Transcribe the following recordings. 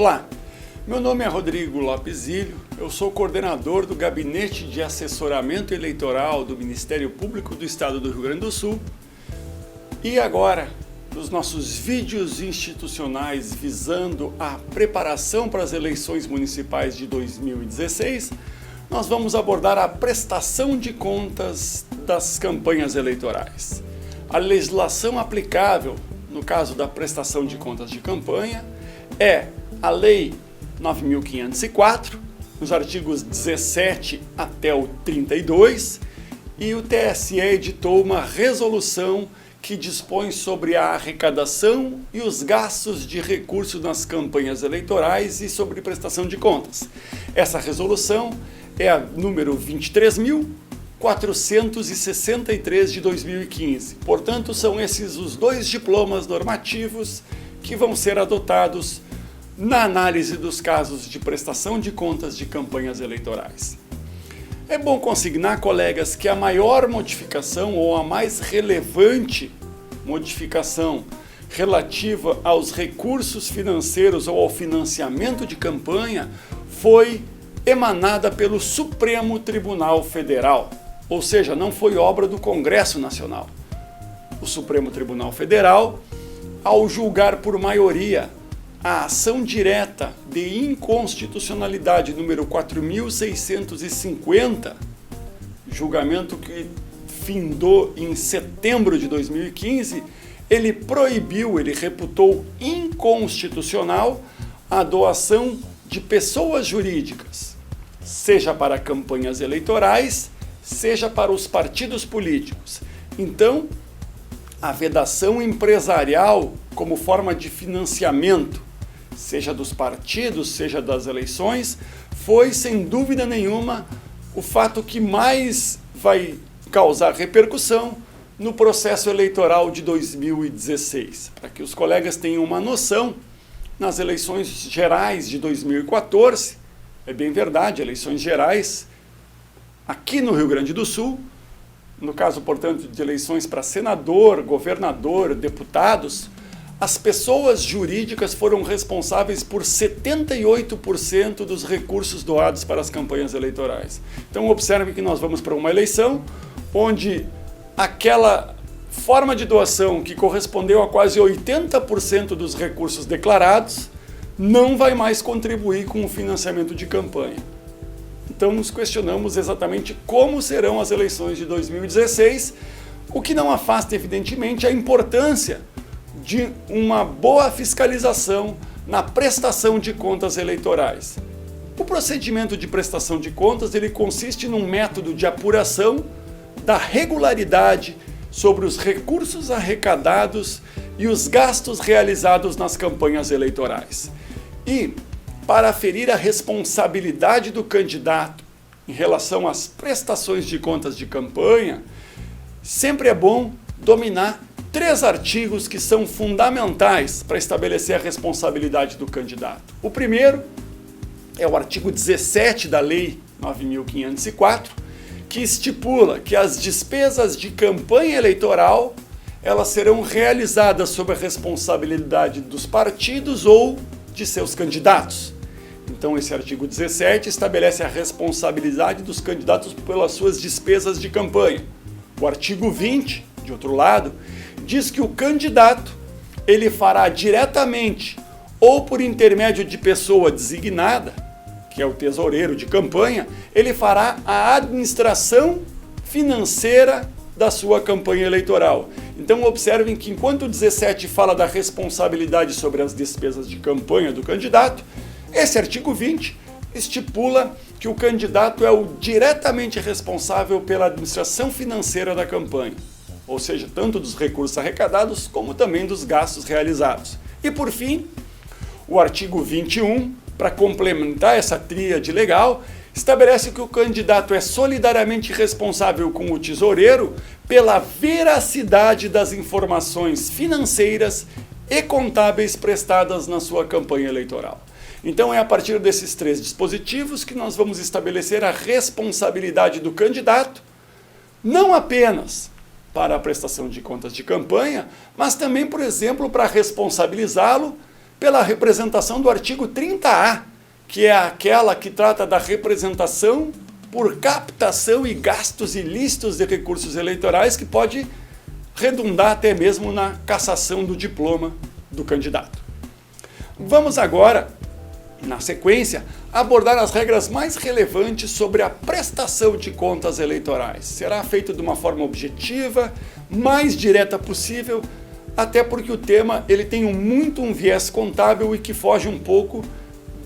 Olá, meu nome é Rodrigo Lopes Ilho, eu sou coordenador do Gabinete de Assessoramento Eleitoral do Ministério Público do Estado do Rio Grande do Sul e agora, nos nossos vídeos institucionais visando a preparação para as eleições municipais de 2016, nós vamos abordar a prestação de contas das campanhas eleitorais. A legislação aplicável, no caso da prestação de contas de campanha, é a Lei 9.504, nos artigos 17 até o 32, e o TSE editou uma resolução que dispõe sobre a arrecadação e os gastos de recursos nas campanhas eleitorais e sobre prestação de contas. Essa resolução é a número 23.463 de 2015. Portanto, são esses os dois diplomas normativos que vão ser adotados na análise dos casos de prestação de contas de campanhas eleitorais. É bom consignar, colegas, que a maior modificação ou a mais relevante modificação relativa aos recursos financeiros ou ao financiamento de campanha foi emanada pelo Supremo Tribunal Federal, ou seja, não foi obra do Congresso Nacional. O Supremo Tribunal Federal, ao julgar por maioria a ação direta de inconstitucionalidade número 4.650, julgamento que findou em setembro de 2015, ele reputou inconstitucional a doação de pessoas jurídicas, seja para campanhas eleitorais, seja para os partidos políticos. Então, a vedação empresarial como forma de financiamento, seja dos partidos, seja das eleições, foi, sem dúvida nenhuma, o fato que mais vai causar repercussão no processo eleitoral de 2016. Para que os colegas tenham uma noção, nas eleições gerais de 2014, é bem verdade, eleições gerais aqui no Rio Grande do Sul, no caso, portanto, de eleições para senador, governador, deputados, as pessoas jurídicas foram responsáveis por 78% dos recursos doados para as campanhas eleitorais. Então, observe que nós vamos para uma eleição onde aquela forma de doação que correspondeu a quase 80% dos recursos declarados não vai mais contribuir com o financiamento de campanha. Então, nos questionamos exatamente como serão as eleições de 2016, o que não afasta, evidentemente, a importância de uma boa fiscalização na prestação de contas eleitorais. O procedimento de prestação de contas ele consiste num método de apuração da regularidade sobre os recursos arrecadados e os gastos realizados nas campanhas eleitorais. E, para aferir a responsabilidade do candidato em relação às prestações de contas de campanha, sempre é bom dominar 3 artigos que são fundamentais para estabelecer a responsabilidade do candidato. O primeiro é o artigo 17 da Lei 9.504, que estipula que as despesas de campanha eleitoral elas serão realizadas sob a responsabilidade dos partidos ou de seus candidatos. Então, esse artigo 17 estabelece a responsabilidade dos candidatos pelas suas despesas de campanha. O artigo 20, de outro lado, diz que o candidato ele fará diretamente ou por intermédio de pessoa designada, que é o tesoureiro de campanha, ele fará a administração financeira da sua campanha eleitoral. Então observem que enquanto o 17 fala da responsabilidade sobre as despesas de campanha do candidato, esse artigo 20 estipula que o candidato é o diretamente responsável pela administração financeira da campanha, ou seja, tanto dos recursos arrecadados como também dos gastos realizados. E por fim, o artigo 21, para complementar essa tríade legal, estabelece que o candidato é solidariamente responsável com o tesoureiro pela veracidade das informações financeiras e contábeis prestadas na sua campanha eleitoral. Então é a partir desses 3 dispositivos que nós vamos estabelecer a responsabilidade do candidato, não apenas para a prestação de contas de campanha, mas também, por exemplo, para responsabilizá-lo pela representação do artigo 30A, que é aquela que trata da representação por captação e gastos ilícitos de recursos eleitorais, que pode redundar até mesmo na cassação do diploma do candidato. Vamos agora, na sequência, abordar as regras mais relevantes sobre a prestação de contas eleitorais. Será feito de uma forma objetiva, mais direta possível, até porque o tema ele tem muito um viés contábil e que foge um pouco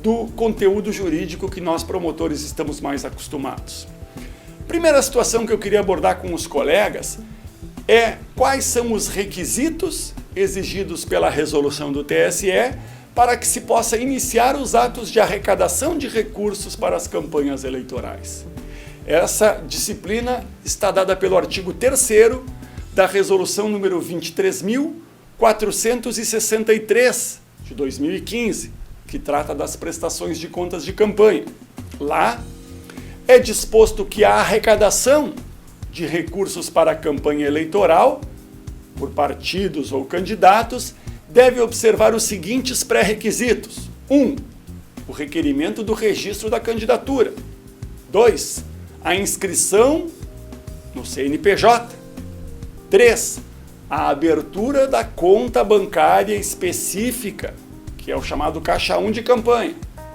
do conteúdo jurídico que nós promotores estamos mais acostumados. Primeira situação que eu queria abordar com os colegas é quais são os requisitos exigidos pela resolução do TSE para que se possa iniciar os atos de arrecadação de recursos para as campanhas eleitorais. Essa disciplina está dada pelo artigo 3º da resolução número 23.463 de 2015, que trata das prestações de contas de campanha. Lá é disposto que a arrecadação de recursos para a campanha eleitoral, por partidos ou candidatos, deve observar os seguintes pré-requisitos. 1. O requerimento do registro da candidatura. 2. A inscrição no CNPJ. 3. A abertura da conta bancária específica, que é o chamado Caixa 1 de campanha.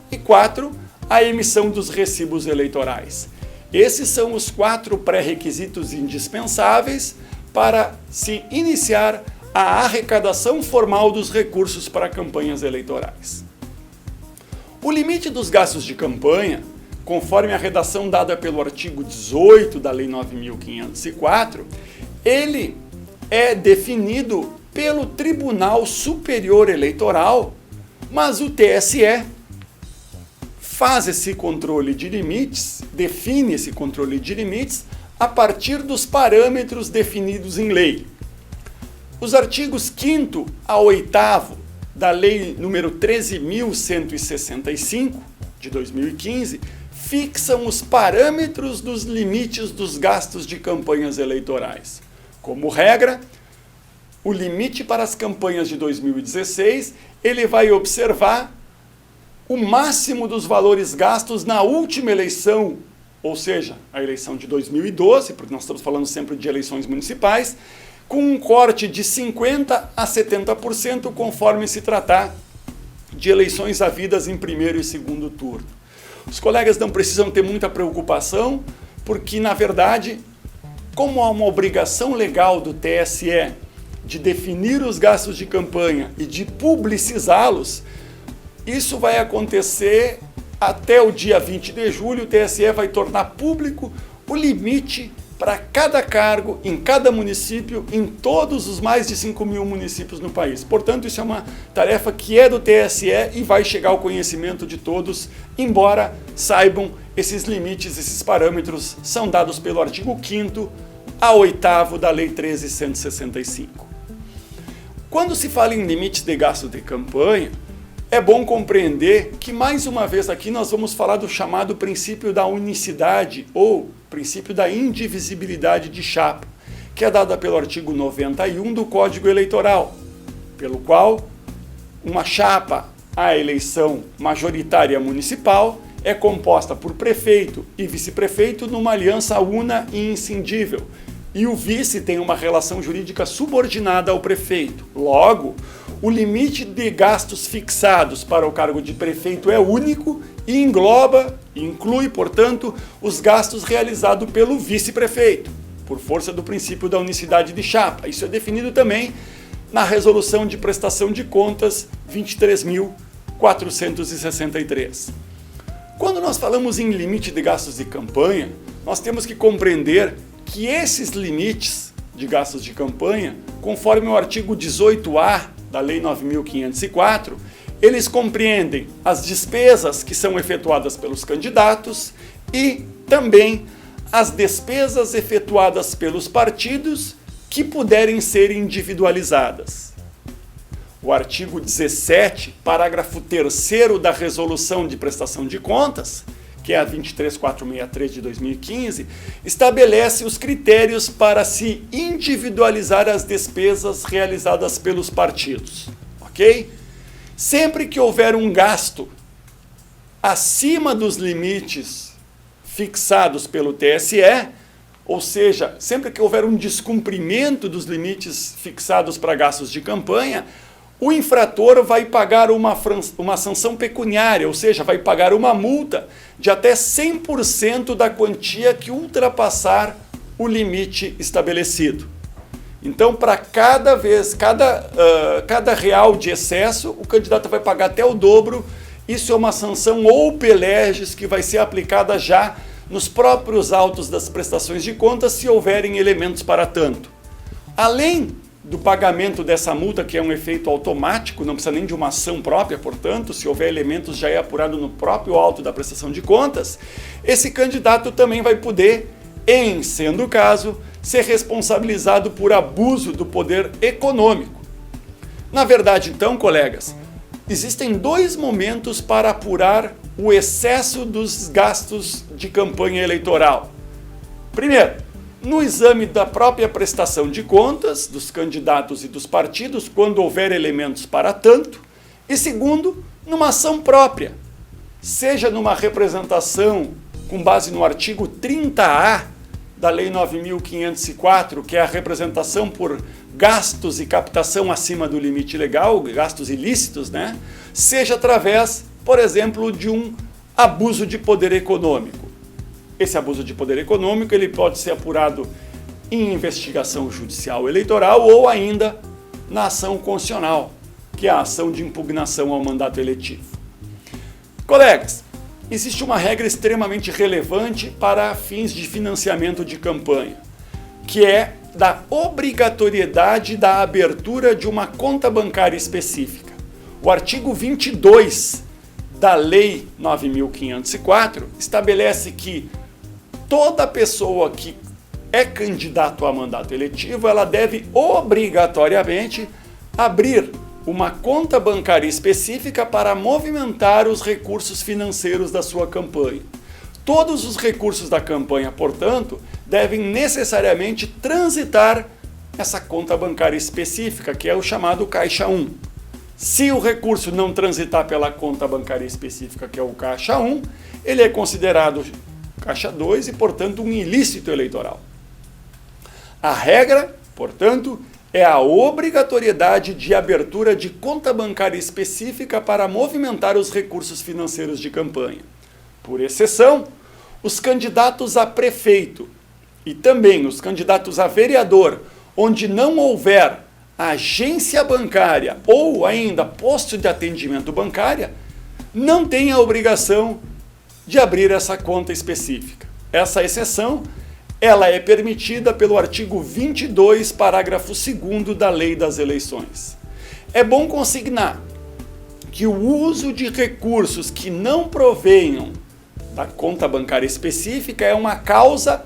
E 4. A emissão dos recibos eleitorais. Esses são os 4 pré-requisitos indispensáveis para se iniciar a arrecadação formal dos recursos para campanhas eleitorais. O limite dos gastos de campanha, conforme a redação dada pelo artigo 18 da Lei 9.504, ele é definido pelo Tribunal Superior Eleitoral, mas o TSE faz esse controle de limites, define esse controle de limites a partir dos parâmetros definidos em lei. Os artigos 5º a 8º da Lei nº 13.165, de 2015, fixam os parâmetros dos limites dos gastos de campanhas eleitorais. Como regra, o limite para as campanhas de 2016, ele vai observar o máximo dos valores gastos na última eleição, ou seja, a eleição de 2012, porque nós estamos falando sempre de eleições municipais, com um corte de 50% a 70% conforme se tratar de eleições havidas em primeiro e segundo turno. Os colegas não precisam ter muita preocupação, porque, na verdade, como há uma obrigação legal do TSE de definir os gastos de campanha e de publicizá-los, isso vai acontecer até o dia 20 de julho, o TSE vai tornar público o limite para cada cargo, em cada município, em todos os mais de 5.000 municípios no país. Portanto, isso é uma tarefa que é do TSE e vai chegar ao conhecimento de todos, embora saibam esses limites, esses parâmetros são dados pelo artigo 5º a 8º da Lei 13.165. Quando se fala em limites de gasto de campanha, é bom compreender que, mais uma vez aqui, nós vamos falar do chamado princípio da unicidade ou princípio da indivisibilidade de chapa, que é dada pelo artigo 91 do Código Eleitoral, pelo qual uma chapa à eleição majoritária municipal é composta por prefeito e vice-prefeito numa aliança una e inscindível, e o vice tem uma relação jurídica subordinada ao prefeito. Logo, o limite de gastos fixados para o cargo de prefeito é único e inclui, portanto, os gastos realizados pelo vice-prefeito, por força do princípio da unicidade de chapa. Isso é definido também na Resolução de Prestação de Contas 23.463. Quando nós falamos em limite de gastos de campanha, nós temos que compreender que esses limites de gastos de campanha, conforme o artigo 18A da Lei 9.504, eles compreendem as despesas que são efetuadas pelos candidatos e também as despesas efetuadas pelos partidos que puderem ser individualizadas. O artigo 17, parágrafo 3º da Resolução de Prestação de Contas, que é a 23.463 de 2015, estabelece os critérios para se individualizar as despesas realizadas pelos partidos, ok? Sempre que houver um gasto acima dos limites fixados pelo TSE, ou seja, sempre que houver um descumprimento dos limites fixados para gastos de campanha, o infrator vai pagar uma sanção pecuniária, ou seja, vai pagar uma multa de até 100% da quantia que ultrapassar o limite estabelecido. Então, para cada real de excesso, o candidato vai pagar até o dobro. Isso é uma sanção ou PELEGES que vai ser aplicada já nos próprios autos das prestações de contas, se houverem elementos para tanto. Além do pagamento dessa multa, que é um efeito automático, não precisa nem de uma ação própria, portanto, se houver elementos já é apurado no próprio auto da prestação de contas, esse candidato também vai poder, em sendo o caso, ser responsabilizado por abuso do poder econômico. Na verdade, então, colegas, existem dois momentos para apurar o excesso dos gastos de campanha eleitoral. Primeiro, no exame da própria prestação de contas dos candidatos e dos partidos, quando houver elementos para tanto. E segundo, numa ação própria, seja numa representação com base no artigo 30A da Lei 9.504, que é a representação por gastos e captação acima do limite legal, gastos ilícitos, né? Seja através, por exemplo, de um abuso de poder econômico. Esse abuso de poder econômico ele pode ser apurado em investigação judicial eleitoral ou ainda na ação constitucional, que é a ação de impugnação ao mandato eletivo. Colegas, existe uma regra extremamente relevante para fins de financiamento de campanha, que é da obrigatoriedade da abertura de uma conta bancária específica. O artigo 22 da Lei 9.504 estabelece que toda pessoa que é candidato a mandato eletivo, ela deve obrigatoriamente abrir uma conta bancária específica para movimentar os recursos financeiros da sua campanha. Todos os recursos da campanha, portanto, devem necessariamente transitar essa conta bancária específica, que é o chamado Caixa 1. Se o recurso não transitar pela conta bancária específica, que é o Caixa 1, ele é considerado Caixa 2 e, portanto, um ilícito eleitoral. A regra, portanto, é a obrigatoriedade de abertura de conta bancária específica para movimentar os recursos financeiros de campanha. Por exceção, os candidatos a prefeito e também os candidatos a vereador, onde não houver agência bancária ou ainda posto de atendimento bancária, não têm a obrigação de abrir essa conta específica. Essa exceção, ela é permitida pelo artigo 22, parágrafo 2º da Lei das Eleições. É bom consignar que o uso de recursos que não provenham da conta bancária específica é uma causa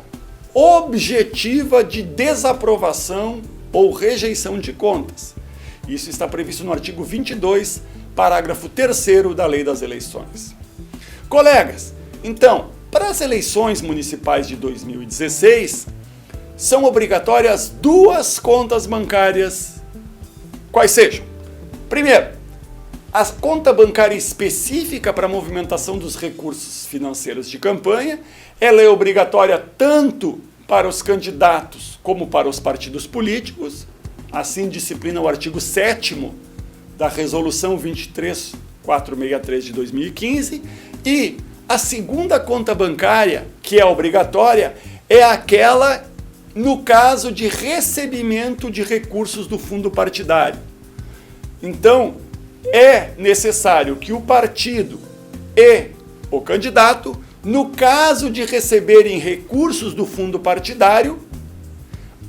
objetiva de desaprovação ou rejeição de contas. Isso está previsto no artigo 22, parágrafo 3º da Lei das Eleições. Colegas, então, para as eleições municipais de 2016, são obrigatórias duas contas bancárias, quais sejam. Primeiro, a conta bancária específica para a movimentação dos recursos financeiros de campanha, ela é obrigatória tanto para os candidatos como para os partidos políticos, assim disciplina o artigo 7º da Resolução 23463 de 2015, e a segunda conta bancária, que é obrigatória, é aquela no caso de recebimento de recursos do fundo partidário. Então, é necessário que o partido e o candidato, no caso de receberem recursos do fundo partidário,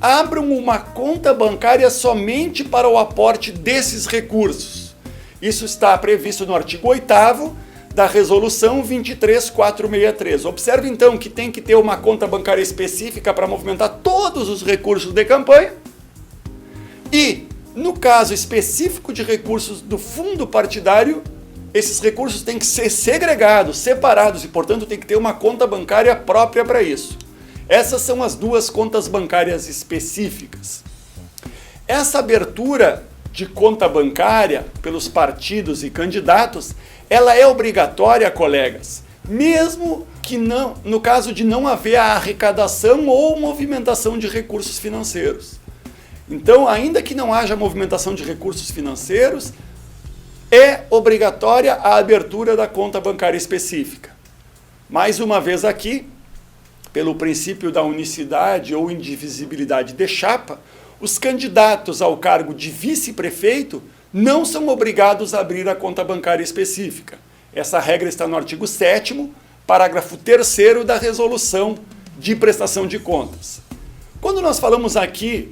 abram uma conta bancária somente para o aporte desses recursos. Isso está previsto no artigo 8º da Resolução 23463. Observe então que tem que ter uma conta bancária específica para movimentar todos os recursos de campanha e, no caso específico de recursos do fundo partidário, esses recursos têm que ser segregados, separados e, portanto, tem que ter uma conta bancária própria para isso. Essas são as duas contas bancárias específicas. Essa abertura de conta bancária pelos partidos e candidatos, ela é obrigatória, colegas, mesmo que não, no caso de não haver a arrecadação ou movimentação de recursos financeiros. Então, ainda que não haja movimentação de recursos financeiros, é obrigatória a abertura da conta bancária específica. Mais uma vez aqui, pelo princípio da unicidade ou indivisibilidade de chapa, os candidatos ao cargo de vice-prefeito não são obrigados a abrir a conta bancária específica. Essa regra está no artigo 7º, parágrafo 3º da resolução de prestação de contas. Quando nós falamos aqui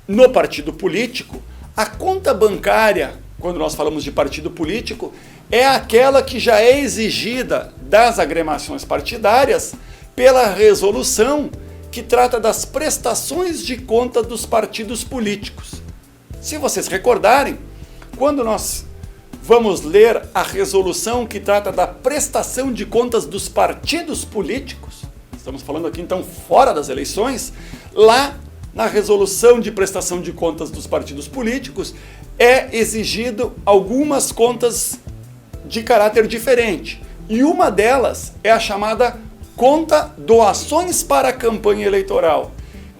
no partido político, a conta bancária, quando nós falamos de partido político, é aquela que já é exigida das agremiações partidárias pela resolução que trata das prestações de conta dos partidos políticos. Se vocês recordarem, quando nós vamos ler a resolução que trata da prestação de contas dos partidos políticos, estamos falando aqui então fora das eleições, lá na resolução de prestação de contas dos partidos políticos é exigido algumas contas de caráter diferente. E uma delas é a chamada conta doações para a campanha eleitoral,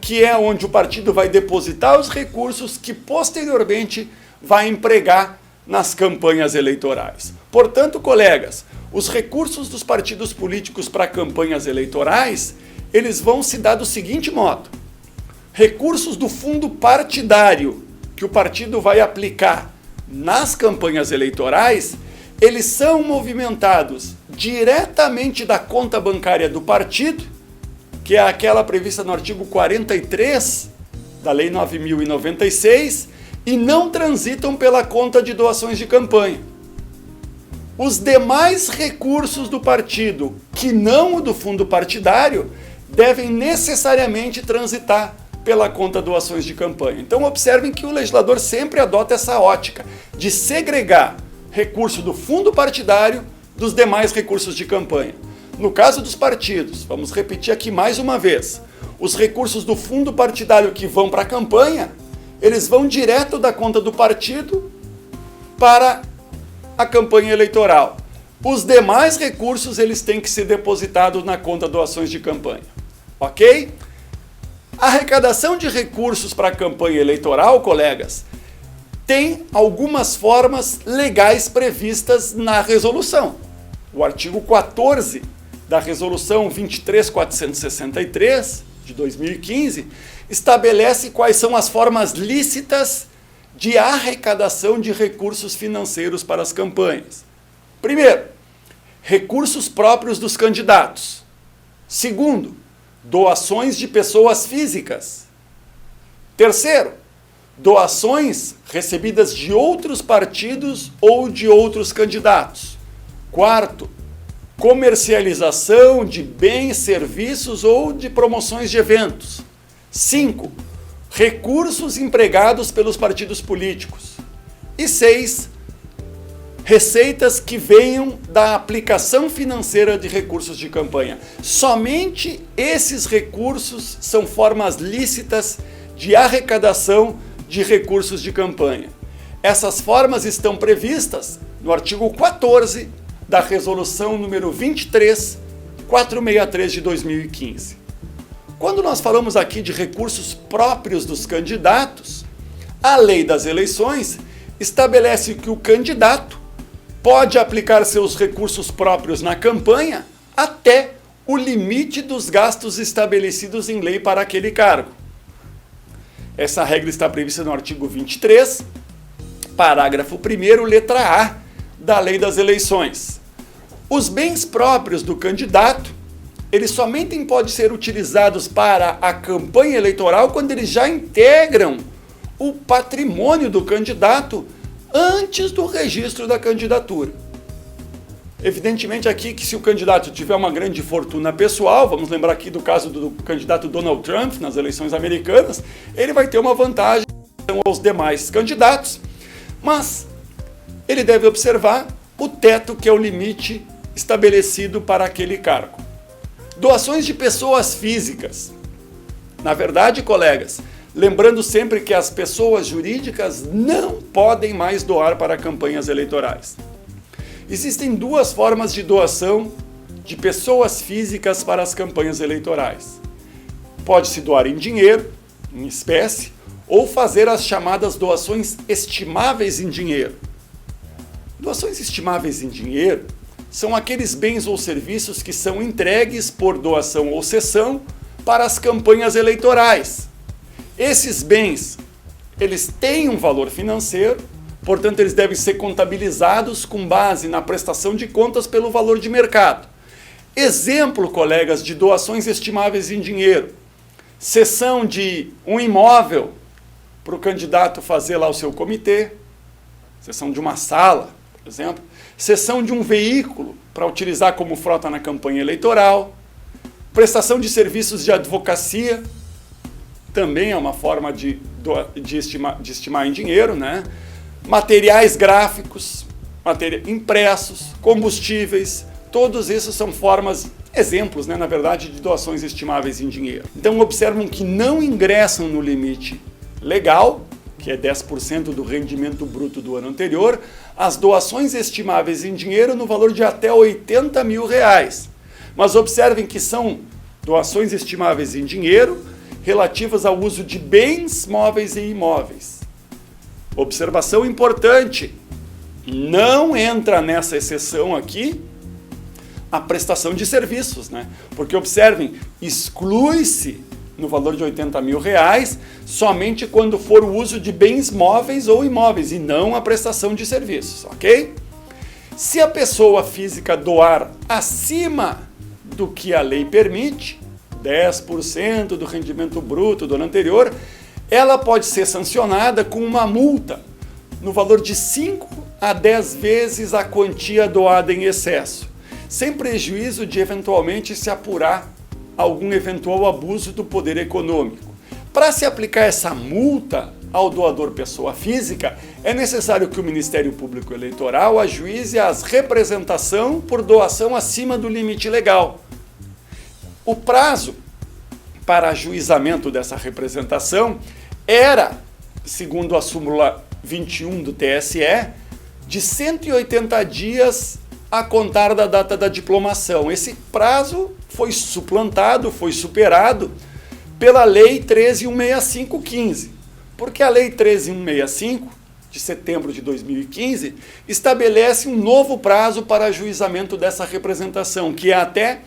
que é onde o partido vai depositar os recursos que posteriormente vai empregar nas campanhas eleitorais. Portanto, colegas, os recursos dos partidos políticos para campanhas eleitorais, eles vão se dar do seguinte modo: recursos do fundo partidário que o partido vai aplicar nas campanhas eleitorais, eles são movimentados diretamente da conta bancária do partido, que é aquela prevista no artigo 43 da Lei 9.096, e não transitam pela conta de doações de campanha. Os demais recursos do partido, que não o do fundo partidário, devem necessariamente transitar pela conta doações de campanha. Então observem que o legislador sempre adota essa ótica de segregar recurso do fundo partidário dos demais recursos de campanha. No caso dos partidos, vamos repetir aqui mais uma vez, os recursos do fundo partidário que vão para a campanha, eles vão direto da conta do partido para a campanha eleitoral. Os demais recursos, eles têm que ser depositados na conta doações de campanha. Ok? A arrecadação de recursos para a campanha eleitoral, colegas, tem algumas formas legais previstas na resolução. O artigo 14 da resolução 23.463 de 2015 estabelece quais são as formas lícitas de arrecadação de recursos financeiros para as campanhas. Primeiro, recursos próprios dos candidatos. Segundo, doações de pessoas físicas. Terceiro, doações recebidas de outros partidos ou de outros candidatos. Quarto, comercialização de bens, serviços ou de promoções de eventos. 5. Recursos empregados pelos partidos políticos. E 6. Receitas que venham da aplicação financeira de recursos de campanha. Somente esses recursos são formas lícitas de arrecadação de recursos de campanha. Essas formas estão previstas no artigo 14 da resolução número 23.463 de 2015. Quando nós falamos aqui de recursos próprios dos candidatos, a lei das eleições estabelece que o candidato pode aplicar seus recursos próprios na campanha até o limite dos gastos estabelecidos em lei para aquele cargo. Essa regra está prevista no artigo 23, parágrafo 1º, letra A, da Lei das Eleições. Os bens próprios do candidato, eles somente podem ser utilizados para a campanha eleitoral quando eles já integram o patrimônio do candidato antes do registro da candidatura. Evidentemente aqui que se o candidato tiver uma grande fortuna pessoal, vamos lembrar aqui do caso do candidato Donald Trump nas eleições americanas, ele vai ter uma vantagem aos demais candidatos, mas ele deve observar o teto, que é o limite estabelecido para aquele cargo. Doações de pessoas físicas. Na verdade, colegas, Lembrando sempre que as pessoas jurídicas não podem mais doar para campanhas eleitorais. Existem duas formas de doação de pessoas físicas para as campanhas eleitorais. Pode-se doar em dinheiro, em espécie, ou fazer as chamadas doações estimáveis em dinheiro. Doações estimáveis em dinheiro são aqueles bens ou serviços que são entregues por doação ou cessão para as campanhas eleitorais. Esses bens, eles têm um valor financeiro, portanto eles devem ser contabilizados com base na prestação de contas pelo valor de mercado. Exemplo, colegas, de doações estimáveis em dinheiro. Cessão de um imóvel para o candidato fazer lá o seu comitê, cessão de uma sala, por exemplo, cessão de um veículo para utilizar como frota na campanha eleitoral, prestação de serviços de advocacia, também é uma forma de estimar em dinheiro, né? Materiais gráficos, impressos, combustíveis, todos esses são formas, exemplos, né, na verdade, de doações estimáveis em dinheiro. Então observam que não ingressam no limite legal, que é 10% do rendimento bruto do ano anterior, as doações estimáveis em dinheiro no valor de até R$80 mil. Mas observem que são doações estimáveis em dinheiro relativas ao uso de bens móveis e imóveis. Observação importante, não entra nessa exceção aqui a prestação de serviços, né? Porque observem, exclui-se no valor de R$80 mil somente quando for o uso de bens móveis ou imóveis e não a prestação de serviços, ok? Se a pessoa física doar acima do que a lei permite, 10% do rendimento bruto do ano anterior, ela pode ser sancionada com uma multa no valor de 5 a 10 vezes a quantia doada em excesso, sem prejuízo de eventualmente se apurar algum eventual abuso do poder econômico. Para se aplicar essa multa ao doador pessoa física, é necessário que o Ministério Público Eleitoral ajuize a representação por doação acima do limite legal. O prazo para ajuizamento dessa representação era, segundo a súmula 21 do TSE, de 180 dias a contar da data da diplomação. Esse prazo foi suplantado, foi superado pela Lei 13.16515, porque a Lei 13.165, de setembro de 2015, estabelece um novo prazo para ajuizamento dessa representação, que é até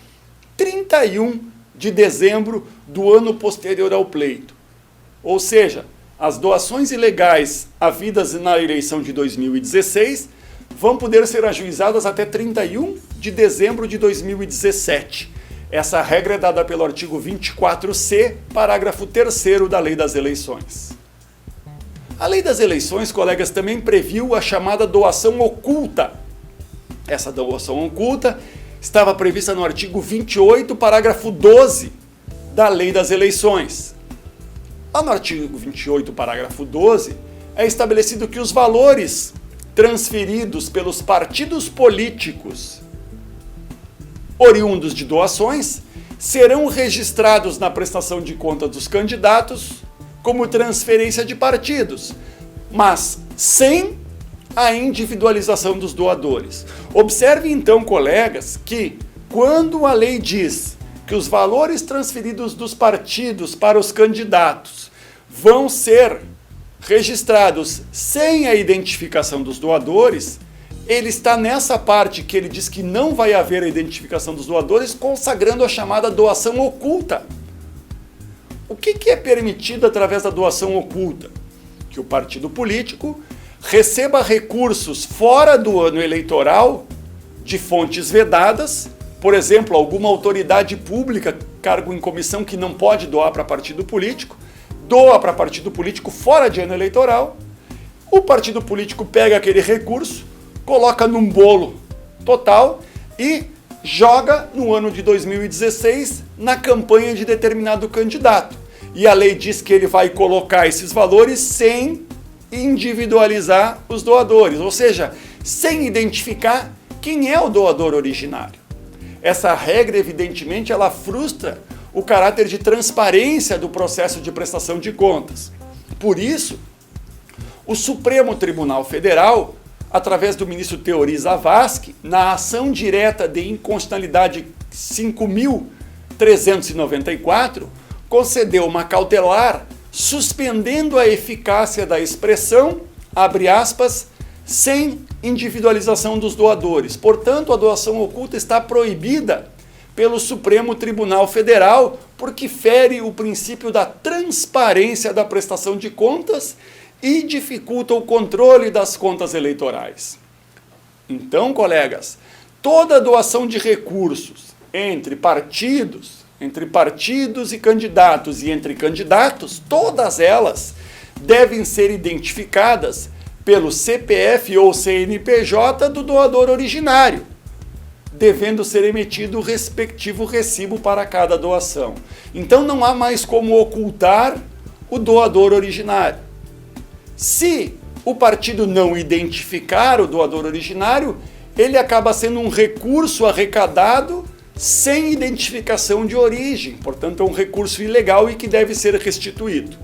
31 de dezembro do ano posterior ao pleito. Ou seja, as doações ilegais havidas na eleição de 2016 vão poder ser ajuizadas até 31 de dezembro de 2017. Essa regra é dada pelo artigo 24C, parágrafo 3º da Lei das Eleições. A Lei das Eleições, colegas, também previu a chamada doação oculta. Essa doação oculta estava prevista no artigo 28, parágrafo 12 da Lei das Eleições. Lá no artigo 28, parágrafo 12, é estabelecido que os valores transferidos pelos partidos políticos oriundos de doações serão registrados na prestação de conta dos candidatos como transferência de partidos, mas sem a individualização dos doadores. Observe então, colegas, que quando a lei diz que os valores transferidos dos partidos para os candidatos vão ser registrados sem a identificação dos doadores, ele está nessa parte que ele diz que não vai haver a identificação dos doadores, consagrando a chamada doação oculta. O que é permitido através da doação oculta? Que o partido político receba recursos fora do ano eleitoral de fontes vedadas, por exemplo, alguma autoridade pública, cargo em comissão que não pode doar para partido político, doa para partido político fora de ano eleitoral, o partido político pega aquele recurso, coloca num bolo total e joga no ano de 2016 na campanha de determinado candidato. E a lei diz que ele vai colocar esses valores sem individualizar os doadores, ou seja, sem identificar quem é o doador originário. Essa regra, evidentemente, ela frustra o caráter de transparência do processo de prestação de contas. Por isso, o Supremo Tribunal Federal, através do ministro Teori Zavascki, na ação direta de inconstitucionalidade 5.394, concedeu uma cautelar suspendendo a eficácia da expressão, abre aspas, sem individualização dos doadores. Portanto, a doação oculta está proibida pelo Supremo Tribunal Federal porque fere o princípio da transparência da prestação de contas e dificulta o controle das contas eleitorais. Então, colegas, toda doação de recursos entre partidos e candidatos e entre candidatos, todas elas devem ser identificadas pelo CPF ou CNPJ do doador originário, devendo ser emitido o respectivo recibo para cada doação. Então não há mais como ocultar o doador originário. Se o partido não identificar o doador originário, ele acaba sendo um recurso arrecadado sem identificação de origem, portanto é um recurso ilegal e que deve ser restituído.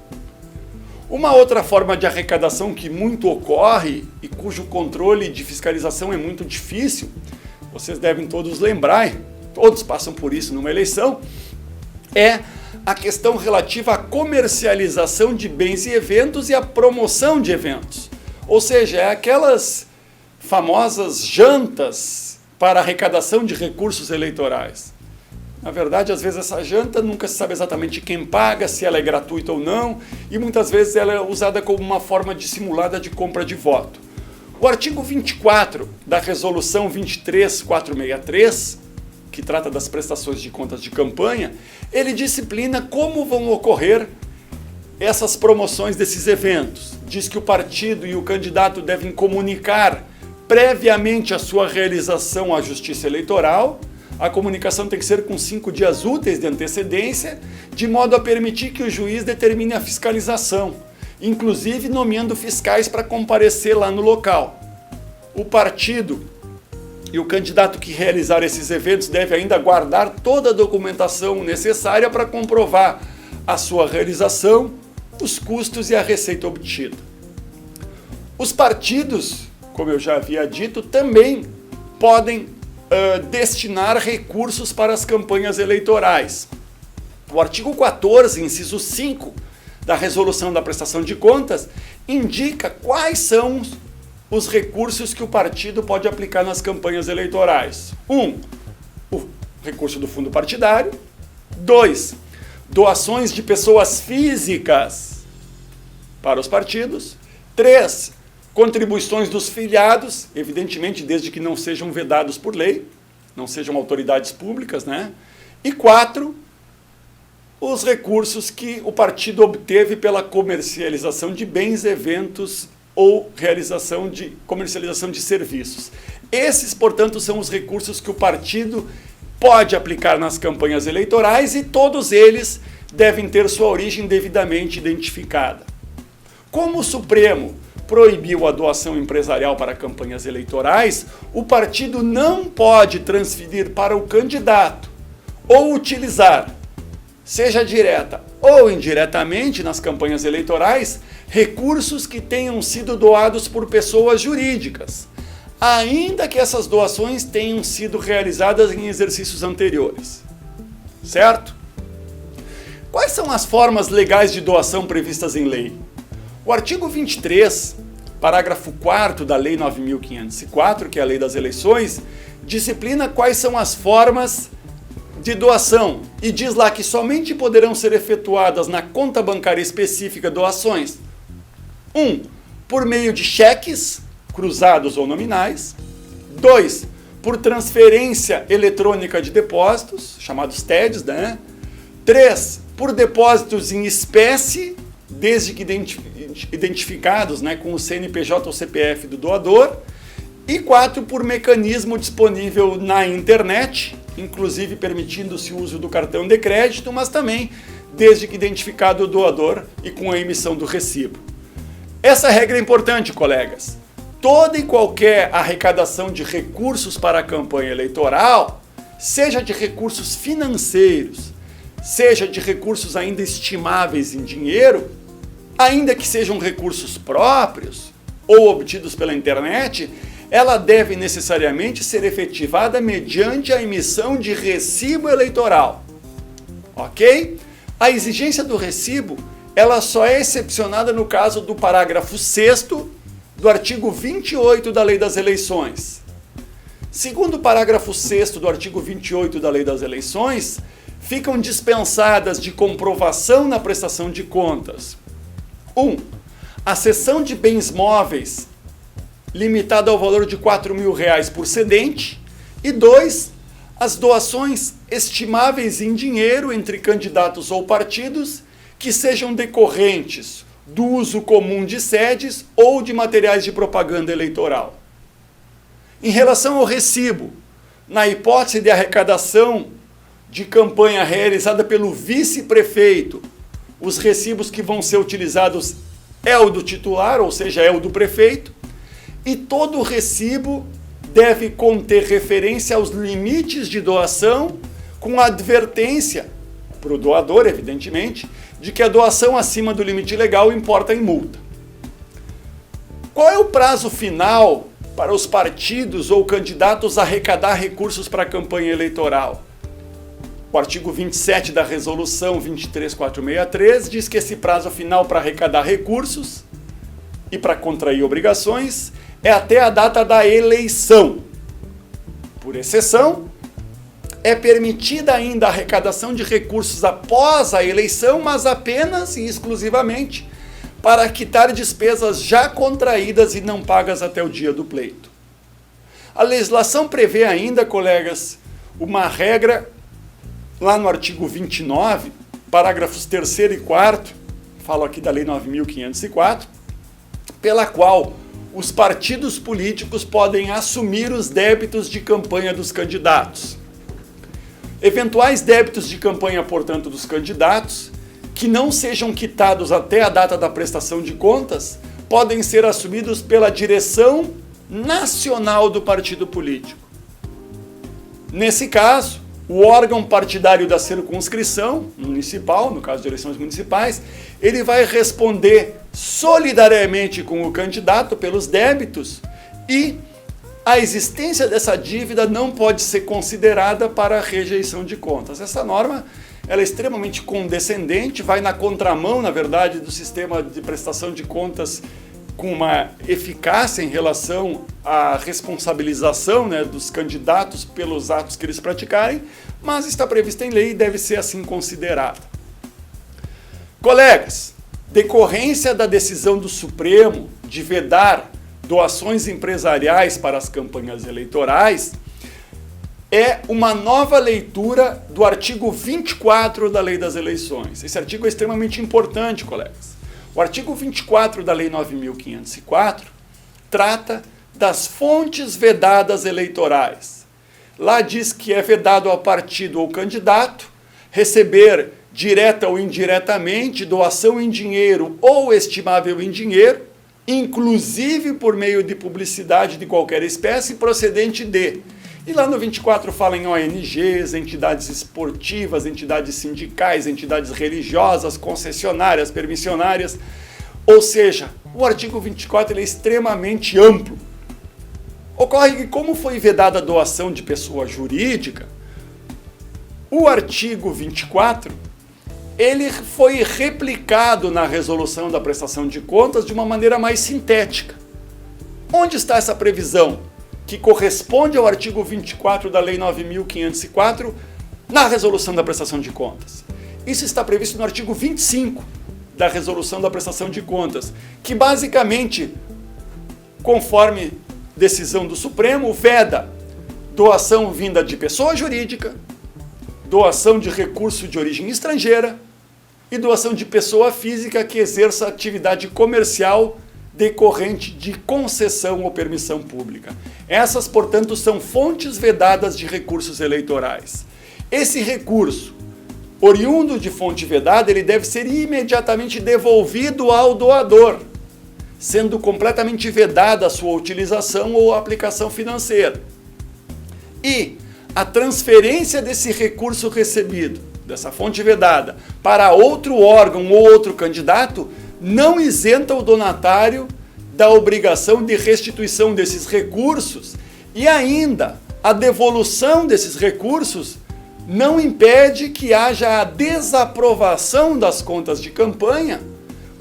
Uma outra forma de arrecadação que muito ocorre e cujo controle de fiscalização é muito difícil, vocês devem todos lembrar, todos passam por isso numa eleição, é a questão relativa à comercialização de bens e eventos e à promoção de eventos. Ou seja, é aquelas famosas jantas para arrecadação de recursos eleitorais. Na verdade, às vezes essa janta nunca se sabe exatamente quem paga, se ela é gratuita ou não, e muitas vezes ela é usada como uma forma dissimulada de compra de voto. O artigo 24 da Resolução 23463, que trata das prestações de contas de campanha, ele disciplina como vão ocorrer essas promoções desses eventos. Diz que o partido e o candidato devem comunicar previamente a sua realização à Justiça Eleitoral. A comunicação tem que ser com 5 dias úteis de antecedência, de modo a permitir que o juiz determine a fiscalização, inclusive nomeando fiscais para comparecer lá no local. O partido e o candidato que realizar esses eventos deve ainda guardar toda a documentação necessária para comprovar a sua realização, os custos e a receita obtida. Os partidos, como eu já havia dito, também podem destinar recursos para as campanhas eleitorais. O artigo 14, inciso 5 da Resolução da Prestação de Contas indica quais são os recursos que o partido pode aplicar nas campanhas eleitorais. 1. O recurso do fundo partidário. 2. Doações de pessoas físicas para os partidos. 3. Contribuições dos filiados, evidentemente desde que não sejam vedados por lei, não sejam autoridades públicas, né? E 4, os recursos que o partido obteve pela comercialização de bens, eventos ou comercialização de serviços. Esses, portanto, são os recursos que o partido pode aplicar nas campanhas eleitorais e todos eles devem ter sua origem devidamente identificada. Como o Supremo proibiu a doação empresarial para campanhas eleitorais, o partido não pode transferir para o candidato ou utilizar, seja direta ou indiretamente nas campanhas eleitorais, recursos que tenham sido doados por pessoas jurídicas, ainda que essas doações tenham sido realizadas em exercícios anteriores. Certo? Quais são as formas legais de doação previstas em lei? O artigo 23, parágrafo 4º da Lei 9.504, que é a Lei das Eleições, disciplina quais são as formas de doação e diz lá que somente poderão ser efetuadas na conta bancária específica doações. 1. Por meio de cheques, cruzados ou nominais. 2. Por transferência eletrônica de depósitos, chamados TEDs, né? 3. Por depósitos em espécie, desde que identificados, né, com o CNPJ ou CPF do doador. E 4, por mecanismo disponível na internet, inclusive permitindo-se o uso do cartão de crédito, mas também desde que identificado o doador e com a emissão do recibo. Essa regra é importante, colegas. Toda e qualquer arrecadação de recursos para a campanha eleitoral, seja de recursos financeiros, seja de recursos ainda estimáveis em dinheiro, ainda que sejam recursos próprios ou obtidos pela internet, ela deve necessariamente ser efetivada mediante a emissão de recibo eleitoral. Ok? A exigência do recibo, ela só é excepcionada no caso do parágrafo 6º do artigo 28 da Lei das Eleições. Segundo o parágrafo 6º do artigo 28 da Lei das Eleições, ficam dispensadas de comprovação na prestação de contas: 1. A cessão de bens móveis limitada ao valor de R$ 4.000 por cedente, e 2. As doações estimáveis em dinheiro entre candidatos ou partidos que sejam decorrentes do uso comum de sedes ou de materiais de propaganda eleitoral. Em relação ao recibo, na hipótese de arrecadação de campanha realizada pelo vice-prefeito, os recibos que vão ser utilizados é o do titular, ou seja, é o do prefeito, e todo recibo deve conter referência aos limites de doação, com advertência para o doador, evidentemente, de que a doação acima do limite legal importa em multa. Qual é o prazo final para os partidos ou candidatos arrecadar recursos para a campanha eleitoral? O artigo 27 da Resolução 23463 diz que esse prazo final para arrecadar recursos e para contrair obrigações é até a data da eleição. Por exceção, é permitida ainda a arrecadação de recursos após a eleição, mas apenas e exclusivamente para quitar despesas já contraídas e não pagas até o dia do pleito. A legislação prevê ainda, colegas, uma regra lá no artigo 29, parágrafos 3º e 4º, falo aqui da Lei 9.504, pela qual os partidos políticos podem assumir os débitos de campanha dos candidatos. Eventuais débitos de campanha, portanto, dos candidatos, que não sejam quitados até a data da prestação de contas, podem ser assumidos pela direção nacional do partido político. Nesse caso, o órgão partidário da circunscrição municipal, no caso de eleições municipais, ele vai responder solidariamente com o candidato pelos débitos, e a existência dessa dívida não pode ser considerada para a rejeição de contas. Essa norma ela é extremamente condescendente, vai na contramão, na verdade, do sistema de prestação de contas com uma eficácia em relação à responsabilização, né, dos candidatos pelos atos que eles praticarem, mas está prevista em lei e deve ser assim considerada. Colegas, decorrência da decisão do Supremo de vedar doações empresariais para as campanhas eleitorais, é uma nova leitura do artigo 24 da Lei das Eleições. Esse artigo é extremamente importante, colegas. O artigo 24 da Lei 9.504 trata das fontes vedadas eleitorais. Lá diz que é vedado ao partido ou candidato receber, direta ou indiretamente, doação em dinheiro ou estimável em dinheiro, inclusive por meio de publicidade de qualquer espécie, procedente de... E lá no 24 fala em ONGs, entidades esportivas, entidades sindicais, entidades religiosas, concessionárias, permissionárias. Ou seja, o artigo 24 ele é extremamente amplo. Ocorre que, como foi vedada a doação de pessoa jurídica, o artigo 24 ele foi replicado na resolução da prestação de contas de uma maneira mais sintética. Onde está essa previsão que corresponde ao artigo 24 da Lei 9.504 na resolução da prestação de contas? Isso está previsto no artigo 25 da resolução da prestação de contas, que basicamente, conforme decisão do Supremo, veda doação vinda de pessoa jurídica, doação de recurso de origem estrangeira e doação de pessoa física que exerça atividade comercial decorrente de concessão ou permissão pública. Essas, portanto, são fontes vedadas de recursos eleitorais. Esse recurso, oriundo de fonte vedada, ele deve ser imediatamente devolvido ao doador, sendo completamente vedada a sua utilização ou aplicação financeira. E a transferência desse recurso recebido, dessa fonte vedada, para outro órgão ou outro candidato, não isenta o donatário da obrigação de restituição desses recursos e ainda a devolução desses recursos não impede que haja a desaprovação das contas de campanha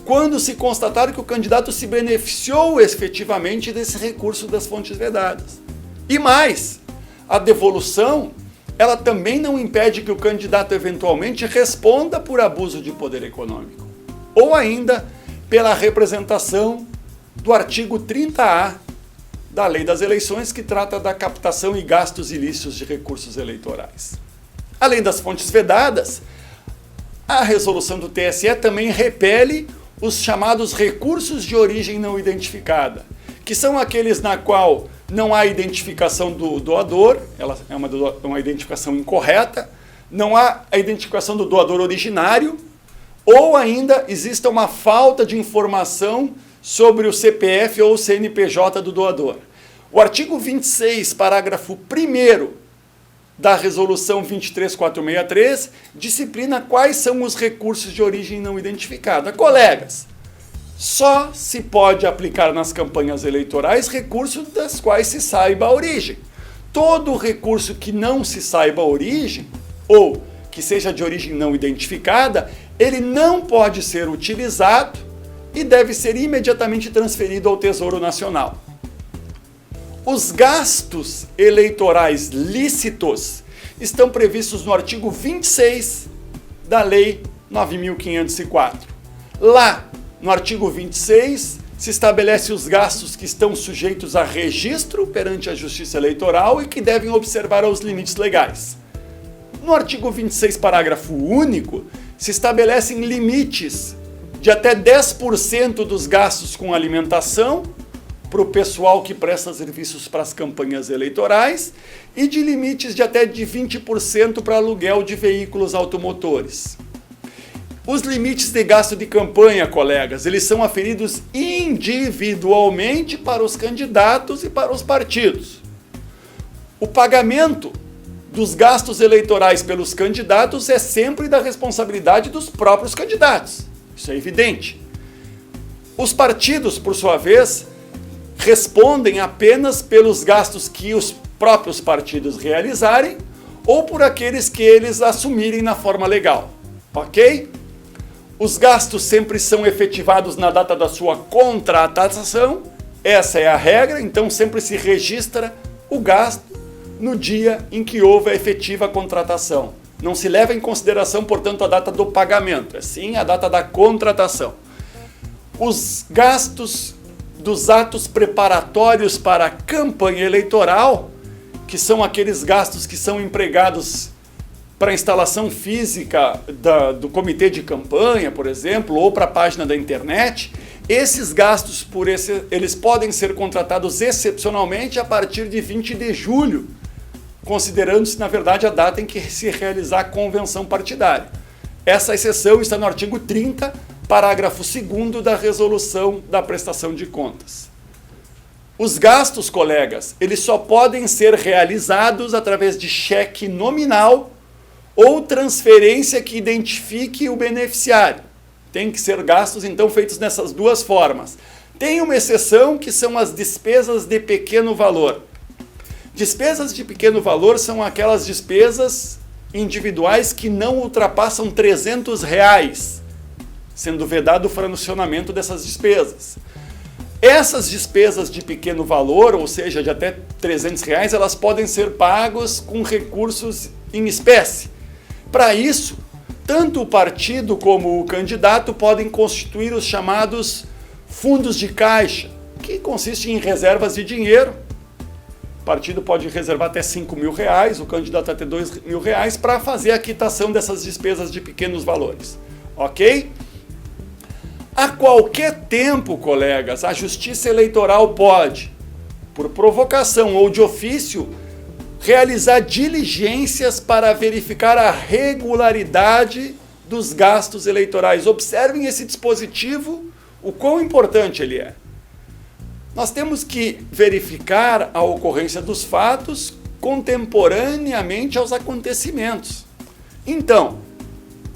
quando se constatar que o candidato se beneficiou efetivamente desse recurso das fontes vedadas. E mais, a devolução, ela também não impede que o candidato eventualmente responda por abuso de poder econômico, ou ainda pela representação do artigo 30A da Lei das Eleições, que trata da captação e gastos ilícitos de recursos eleitorais. Além das fontes vedadas, a resolução do TSE também repele os chamados recursos de origem não identificada, que são aqueles na qual não há identificação do doador, ela é uma identificação incorreta, não há a identificação do doador originário, ou ainda existe uma falta de informação sobre o CPF ou o CNPJ do doador. O artigo 26, parágrafo 1º da Resolução 23463, disciplina quais são os recursos de origem não identificada. Colegas, só se pode aplicar nas campanhas eleitorais recursos das quais se saiba a origem. Todo recurso que não se saiba a origem, ou que seja de origem não identificada, ele não pode ser utilizado e deve ser imediatamente transferido ao Tesouro Nacional. Os gastos eleitorais lícitos estão previstos no artigo 26 da Lei 9.504. Lá, no artigo 26, se estabelece os gastos que estão sujeitos a registro perante a Justiça Eleitoral e que devem observar os limites legais. No artigo 26, parágrafo único, se estabelecem limites de até 10% dos gastos com alimentação para o pessoal que presta serviços para as campanhas eleitorais e de limites de até de 20% para aluguel de veículos automotores. Os limites de gasto de campanha, colegas, eles são aferidos individualmente para os candidatos e para os partidos. O pagamento dos gastos eleitorais pelos candidatos é sempre da responsabilidade dos próprios candidatos. Isso é evidente. Os partidos, por sua vez, respondem apenas pelos gastos que os próprios partidos realizarem ou por aqueles que eles assumirem na forma legal, ok? Os gastos sempre são efetivados na data da sua contratação, essa é a regra, então sempre se registra o gasto no dia em que houve a efetiva contratação. Não se leva em consideração, portanto, a data do pagamento, é sim a data da contratação. Os gastos dos atos preparatórios para a campanha eleitoral, que são aqueles gastos que são empregados para a instalação física do comitê de campanha, por exemplo, ou para a página da internet, esses gastos eles podem ser contratados excepcionalmente a partir de 20 de julho, considerando-se, na verdade, a data em que se realizar a convenção partidária. Essa exceção está no artigo 30, parágrafo 2º da resolução da prestação de contas. Os gastos, colegas, eles só podem ser realizados através de cheque nominal ou transferência que identifique o beneficiário. Tem que ser gastos, então, feitos nessas duas formas. Tem uma exceção que são as despesas de pequeno valor. Despesas de pequeno valor são aquelas despesas individuais que não ultrapassam R$300, sendo vedado o fracionamento dessas despesas. Essas despesas de pequeno valor, ou seja, de até R$300, elas podem ser pagas com recursos em espécie. Para isso, tanto o partido como o candidato podem constituir os chamados fundos de caixa, que consistem em reservas de dinheiro. O partido pode reservar até R$5.000, o candidato até R$2.000 para fazer a quitação dessas despesas de pequenos valores. Ok? A qualquer tempo, colegas, a Justiça Eleitoral pode, por provocação ou de ofício, realizar diligências para verificar a regularidade dos gastos eleitorais. Observem esse dispositivo, o quão importante ele é. Nós temos que verificar a ocorrência dos fatos contemporaneamente aos acontecimentos. Então,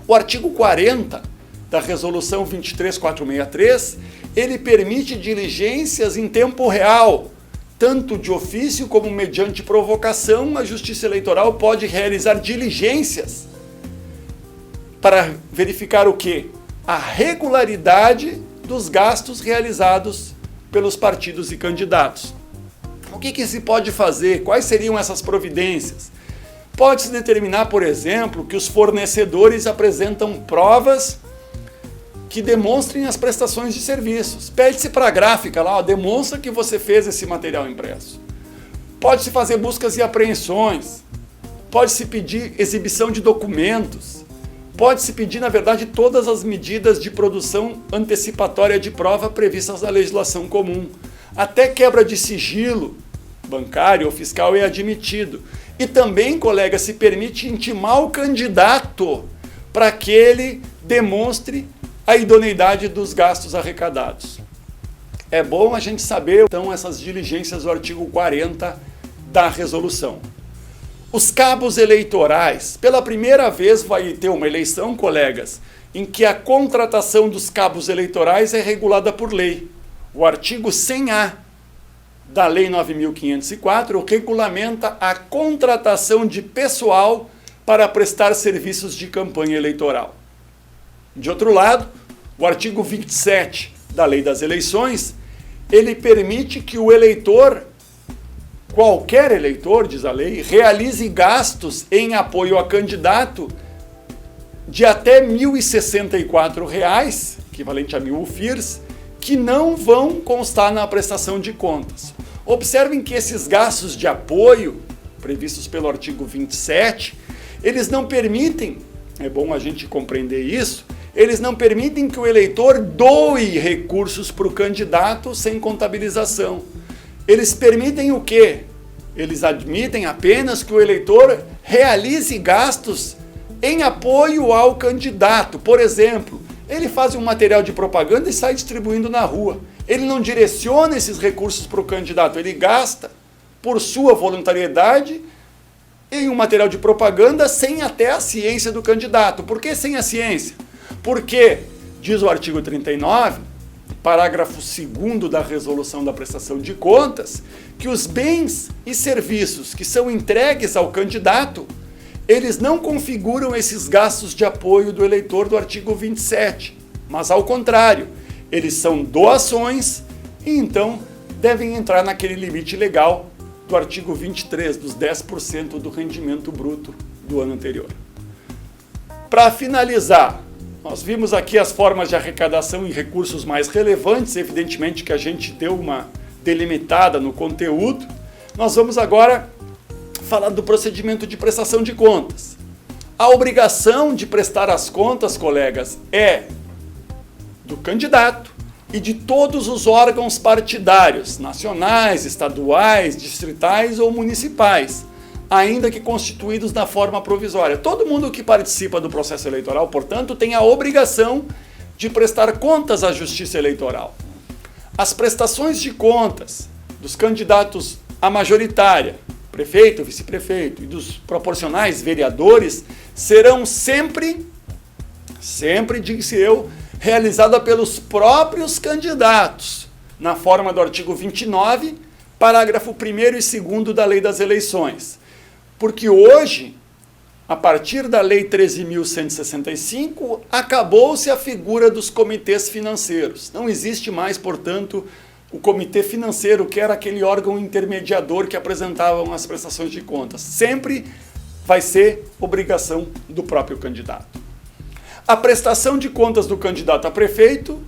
o artigo 40 da Resolução 23463, ele permite diligências em tempo real, tanto de ofício como mediante provocação. A Justiça Eleitoral pode realizar diligências para verificar o quê? A regularidade dos gastos realizados pelos partidos e candidatos. O que se pode fazer? Quais seriam essas providências? Pode-se determinar, por exemplo, que os fornecedores apresentam provas que demonstrem as prestações de serviços. Pede-se para a gráfica lá, demonstra que você fez esse material impresso. Pode-se fazer buscas e apreensões. Pode-se pedir exibição de documentos. Pode-se pedir, na verdade, todas as medidas de produção antecipatória de prova previstas na legislação comum. Até quebra de sigilo bancário ou fiscal é admitido. E também, colega, se permite intimar o candidato para que ele demonstre a idoneidade dos gastos arrecadados. É bom a gente saber, então, essas diligências do artigo 40 da resolução. Os cabos eleitorais, pela primeira vez vai ter uma eleição, colegas, em que a contratação dos cabos eleitorais é regulada por lei. O artigo 100A da Lei 9.504 regulamenta a contratação de pessoal para prestar serviços de campanha eleitoral. De outro lado, o artigo 27 da Lei das Eleições, ele permite que o eleitor, qualquer eleitor, diz a lei, realize gastos em apoio a candidato de até R$ 1.064, equivalente a 1.000 UFIRs, que não vão constar na prestação de contas. Observem que esses gastos de apoio, previstos pelo artigo 27, eles não permitem, é bom a gente compreender isso, eles não permitem que o eleitor doe recursos para o candidato sem contabilização. Eles permitem o quê? Eles admitem apenas que o eleitor realize gastos em apoio ao candidato. Por exemplo, ele faz um material de propaganda e sai distribuindo na rua. Ele não direciona esses recursos para o candidato, ele gasta por sua voluntariedade em um material de propaganda sem até a ciência do candidato. Por que sem a ciência? Porque, diz o artigo 39, parágrafo 2º da resolução da prestação de contas, que os bens e serviços que são entregues ao candidato, eles não configuram esses gastos de apoio do eleitor do artigo 27, mas ao contrário, eles são doações e então devem entrar naquele limite legal do artigo 23, dos 10% do rendimento bruto do ano anterior. Para finalizar, nós vimos aqui as formas de arrecadação e recursos mais relevantes, evidentemente que a gente deu uma delimitada no conteúdo. Nós vamos agora falar do procedimento de prestação de contas. A obrigação de prestar as contas, colegas, é do candidato e de todos os órgãos partidários, nacionais, estaduais, distritais ou municipais, ainda que constituídos na forma provisória. Todo mundo que participa do processo eleitoral, portanto, tem a obrigação de prestar contas à Justiça Eleitoral. As prestações de contas dos candidatos à majoritária, prefeito, vice-prefeito, e dos proporcionais vereadores, serão sempre, disse eu, realizada pelos próprios candidatos, na forma do artigo 29, parágrafo 1º e 2º da Lei das Eleições. Porque hoje, a partir da Lei 13.165, acabou-se a figura dos comitês financeiros. Não existe mais, portanto, o comitê financeiro, que era aquele órgão intermediador que apresentavam as prestações de contas. Sempre vai ser obrigação do próprio candidato. A prestação de contas do candidato a prefeito,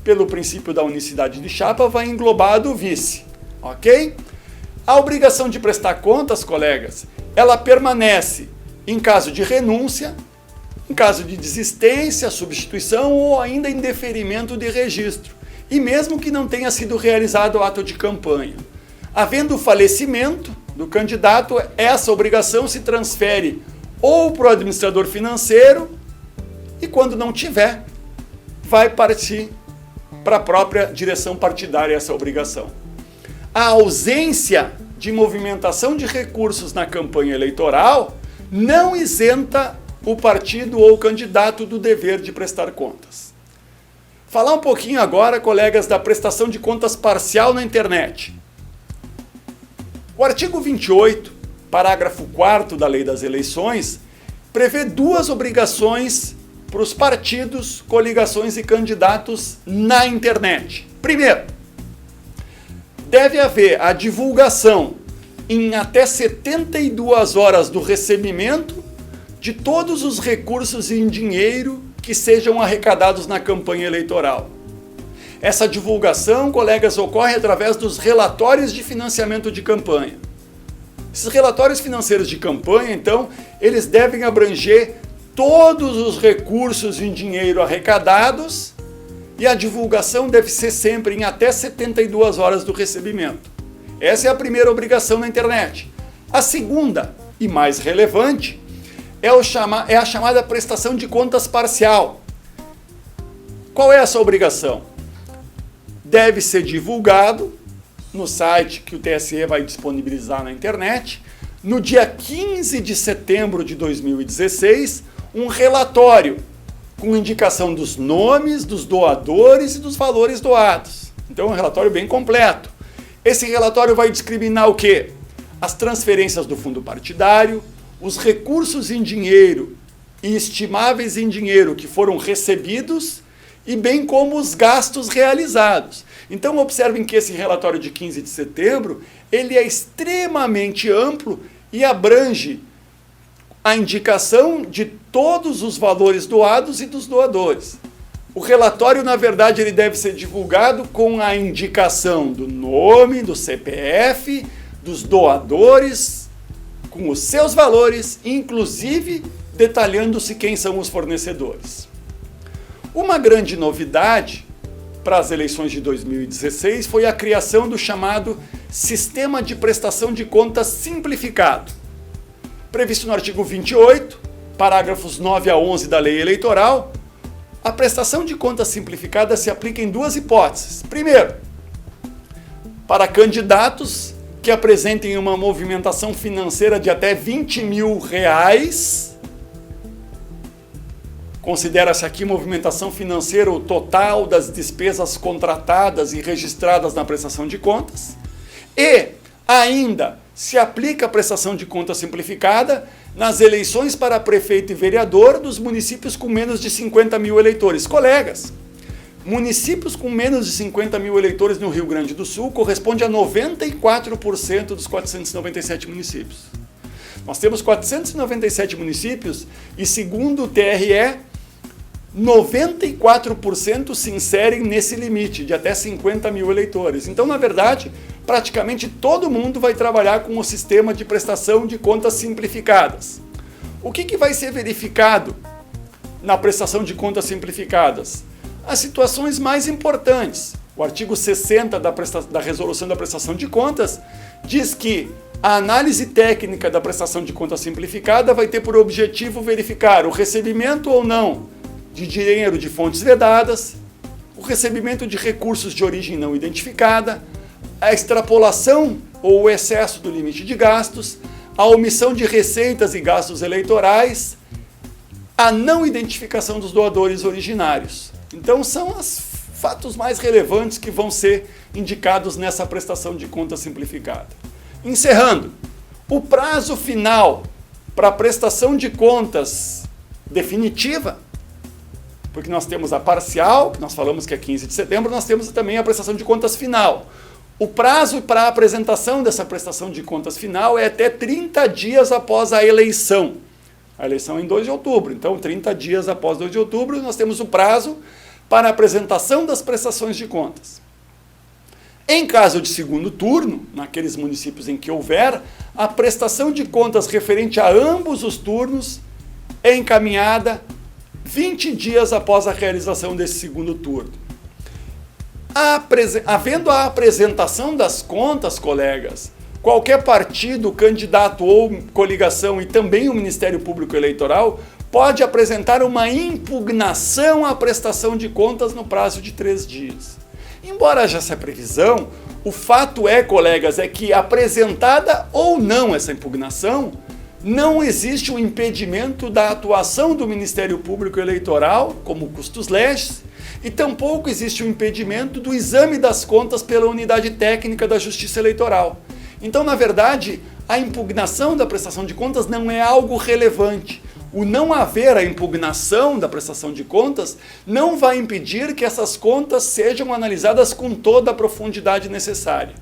pelo princípio da unicidade de chapa, vai englobar a do vice, ok? A obrigação de prestar contas, colegas, ela permanece em caso de renúncia, em caso de desistência, substituição ou ainda em deferimento de registro, e mesmo que não tenha sido realizado o ato de campanha. Havendo o falecimento do candidato, essa obrigação se transfere ou para o administrador financeiro, e quando não tiver, vai partir para a própria direção partidária essa obrigação. A ausência de movimentação de recursos na campanha eleitoral não isenta o partido ou o candidato do dever de prestar contas. Falar um pouquinho agora, colegas, da prestação de contas parcial na internet. O artigo 28, parágrafo 4º da Lei das Eleições, prevê duas obrigações para os partidos, coligações e candidatos na internet. Primeiro, deve haver a divulgação em até 72 horas do recebimento de todos os recursos em dinheiro que sejam arrecadados na campanha eleitoral. Essa divulgação, colegas, ocorre através dos relatórios de financiamento de campanha. Esses relatórios financeiros de campanha, então, eles devem abranger todos os recursos em dinheiro arrecadados e a divulgação deve ser sempre em até 72 horas do recebimento. Essa é a primeira obrigação na internet. A segunda, e mais relevante, é a chamada prestação de contas parcial. Qual é essa obrigação? Deve ser divulgado no site que o TSE vai disponibilizar na internet, no dia 15 de setembro de 2016, um relatório com indicação dos nomes, dos doadores e dos valores doados. Então, é um relatório bem completo. Esse relatório vai discriminar o quê? As transferências do fundo partidário, os recursos em dinheiro e estimáveis em dinheiro que foram recebidos e bem como os gastos realizados. Então, observem que esse relatório de 15 de setembro, ele é extremamente amplo e abrange a indicação de todos os valores doados e dos doadores. O relatório, na verdade, ele deve ser divulgado com a indicação do nome, do CPF, dos doadores, com os seus valores, inclusive detalhando-se quem são os fornecedores. Uma grande novidade para as eleições de 2016 foi a criação do chamado Sistema de Prestação de Contas Simplificado. Previsto no artigo 28, parágrafos 9 a 11 da Lei Eleitoral, a prestação de contas simplificada se aplica em duas hipóteses. Primeiro, para candidatos que apresentem uma movimentação financeira de até R$20 mil, considera-se aqui movimentação financeira o total das despesas contratadas e registradas na prestação de contas, e ainda se aplica a prestação de conta simplificada nas eleições para prefeito e vereador dos municípios com menos de 50 mil eleitores. Colegas, municípios com menos de 50 mil eleitores no Rio Grande do Sul corresponde a 94% dos 497 municípios. Nós temos 497 municípios e, segundo o TRE, 94% se inserem nesse limite de até 50 mil eleitores. Então, na verdade, praticamente todo mundo vai trabalhar com o sistema de prestação de contas simplificadas. O que vai ser verificado na prestação de contas simplificadas? As situações mais importantes. O artigo 60 da Resolução da Prestação de Contas diz que a análise técnica da prestação de contas simplificada vai ter por objetivo verificar o recebimento ou não de dinheiro de fontes vedadas, o recebimento de recursos de origem não identificada, a extrapolação ou o excesso do limite de gastos, a omissão de receitas e gastos eleitorais, a não identificação dos doadores originários. Então, são os fatos mais relevantes que vão ser indicados nessa prestação de conta simplificada. Encerrando, o prazo final para a prestação de contas definitiva, porque nós temos a parcial, que nós falamos que é 15 de setembro, nós temos também a prestação de contas final. O prazo para a apresentação dessa prestação de contas final é até 30 dias após a eleição. A eleição é em 2 de outubro, então 30 dias após 2 de outubro nós temos o prazo para a apresentação das prestações de contas. Em caso de segundo turno, naqueles municípios em que houver, a prestação de contas referente a ambos os turnos é encaminhada 20 dias após a realização desse segundo turno. Havendo a apresentação das contas, colegas, qualquer partido, candidato ou coligação e também o Ministério Público Eleitoral pode apresentar uma impugnação à prestação de contas no prazo de 3 dias. Embora haja essa previsão, o fato é, colegas, é que apresentada ou não essa impugnação, não existe um impedimento da atuação do Ministério Público Eleitoral, como custos legis, e tampouco existe um impedimento do exame das contas pela unidade técnica da Justiça Eleitoral. Então, na verdade, a impugnação da prestação de contas não é algo relevante. O não haver a impugnação da prestação de contas não vai impedir que essas contas sejam analisadas com toda a profundidade necessária.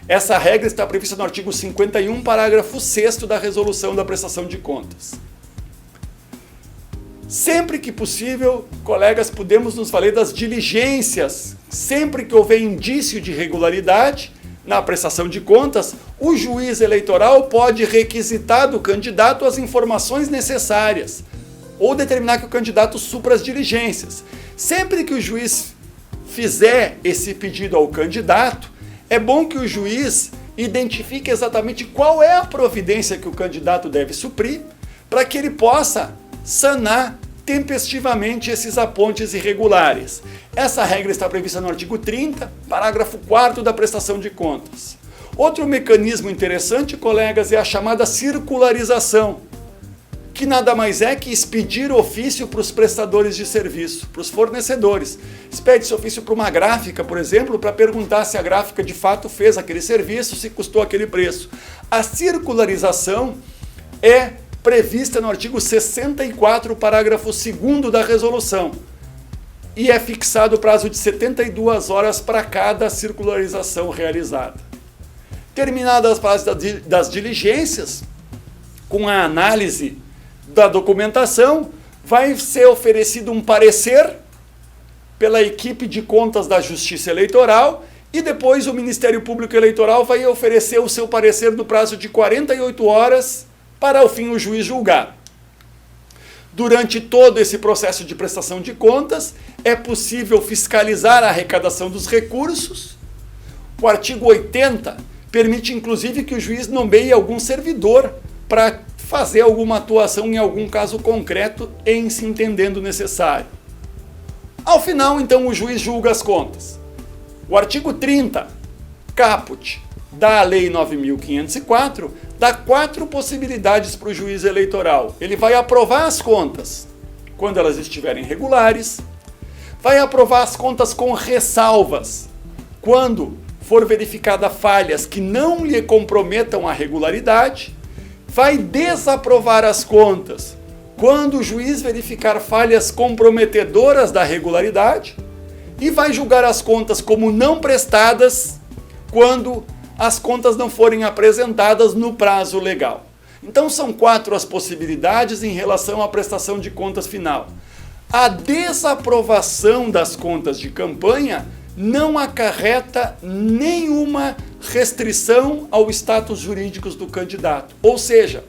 Essa regra está prevista no artigo 51, parágrafo 6º da resolução da prestação de contas. Sempre que possível, colegas, podemos nos valer das diligências. Sempre que houver indício de irregularidade na prestação de contas, o juiz eleitoral pode requisitar do candidato as informações necessárias ou determinar que o candidato supra as diligências. Sempre que o juiz fizer esse pedido ao candidato, é bom que o juiz identifique exatamente qual é a providência que o candidato deve suprir para que ele possa sanar tempestivamente esses apontes irregulares. Essa regra está prevista no artigo 30, parágrafo 4º da prestação de contas. Outro mecanismo interessante, colegas, é a chamada circularização, que nada mais é que expedir ofício para os prestadores de serviço, para os fornecedores. Expede-se ofício para uma gráfica, por exemplo, para perguntar se a gráfica de fato fez aquele serviço, se custou aquele preço. A circularização é prevista no artigo 64, parágrafo 2º da resolução, e é fixado o prazo de 72 horas para cada circularização realizada. Terminadas as fases das diligências, com a análise da documentação, vai ser oferecido um parecer pela equipe de contas da Justiça Eleitoral e depois o Ministério Público Eleitoral vai oferecer o seu parecer no prazo de 48 horas para, ao fim, o juiz julgar. Durante todo esse processo de prestação de contas, é possível fiscalizar a arrecadação dos recursos. O artigo 80 permite, inclusive, que o juiz nomeie algum servidor para fazer alguma atuação em algum caso concreto, em se entendendo necessário. Ao final, então, o juiz julga as contas. O artigo 30, caput, da Lei 9.504, dá 4 possibilidades para o juiz eleitoral. Ele vai aprovar as contas quando elas estiverem regulares, vai aprovar as contas com ressalvas quando for verificada falhas que não lhe comprometam a regularidade, vai desaprovar as contas quando o juiz verificar falhas comprometedoras da regularidade e vai julgar as contas como não prestadas quando as contas não forem apresentadas no prazo legal. Então são 4 as possibilidades em relação à prestação de contas final. A desaprovação das contas de campanha não acarreta nenhuma restrição ao status jurídico do candidato. Ou seja,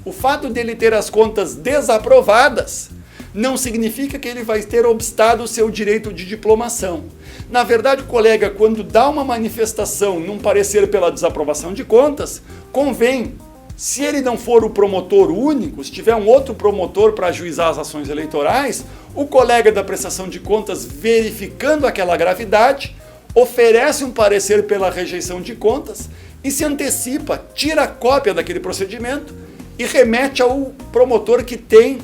o fato dele ter as contas desaprovadas não significa que ele vai ter obstado o seu direito de diplomação. Na verdade, o colega, quando dá uma manifestação num parecer pela desaprovação de contas, convém, se ele não for o promotor único, se tiver um outro promotor para ajuizar as ações eleitorais, o colega da prestação de contas, verificando aquela gravidade, oferece um parecer pela rejeição de contas e se antecipa, tira a cópia daquele procedimento e remete ao promotor que tem